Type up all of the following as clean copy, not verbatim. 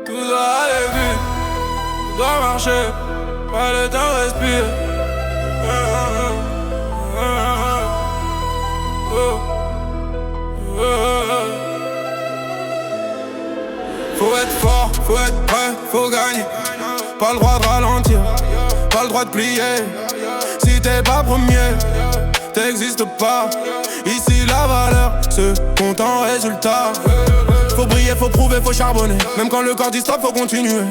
Tout doit aller vite, tout doit marcher, pas le temps respire. Faut être fort, faut être prêt, faut gagner. Pas le droit de ralentir, pas le droit de plier. Si t'es pas premier, t'existes pas. Ici la valeur se compte en résultat. Faut briller, faut prouver, faut charbonner. Même quand le corps dit stop, faut continuer.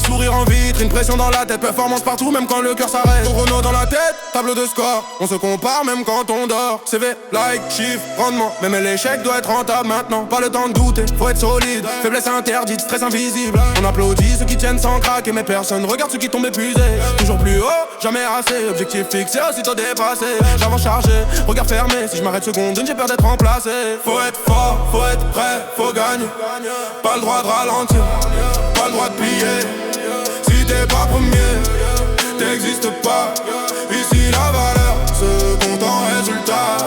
Sourire en vitrine, pression dans la tête, performance partout, même quand le cœur s'arrête. Chrono dans la tête, tableau de score. On se compare même quand on dort. CV, like, chiffre, rendement. Même l'échec doit être rentable maintenant. Pas le temps de douter, faut être solide. Faiblesse interdite, stress invisible. On applaudit ceux qui tiennent sans craquer, mais personne regarde ceux qui tombent épuisés. Toujours plus haut, jamais assez. Objectif fixé, aussitôt dépassé. J'avance chargé, regard fermé. Si je m'arrête seconde, j'ai peur d'être remplacé. Faut être fort, faut être prêt, faut gagner. Pas le droit de ralentir, pas le droit de plier. Si t'es pas premier, t'existes pas. Ici la valeur se compte en résultat.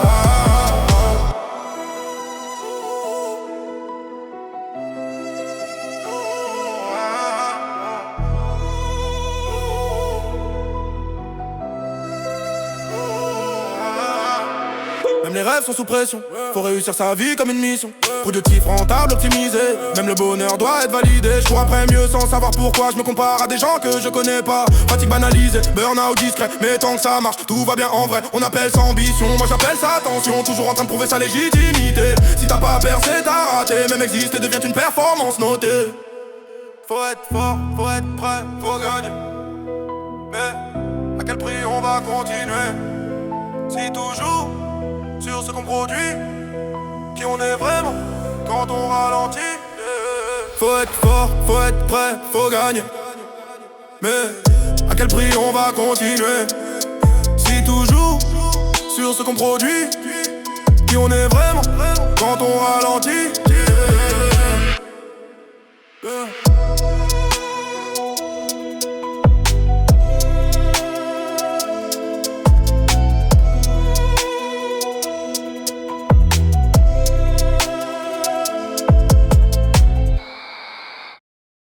Même les rêves sont sous pression. Faut réussir sa vie comme une mission. Productif, rentable, optimisé. Même le bonheur doit être validé. Je cours après mieux sans savoir pourquoi. Je me compare à des gens que je connais pas. Fatigue banalisée, burn-out discret. Mais tant que ça marche, tout va bien en vrai. On appelle ça ambition, moi j'appelle ça attention. Toujours en train de prouver sa légitimité. Si t'as pas percé, t'as raté. Même exister devient une performance notée. Faut être fort, faut être prêt, faut gagner. Mais à quel prix on va continuer? Si toujours sur ce qu'on produit, qui on est vraiment quand on ralentit. Faut être fort, faut être prêt, faut gagner. Mais à quel prix on va continuer? Si toujours sur ce qu'on produit, qui on est vraiment quand on ralentit.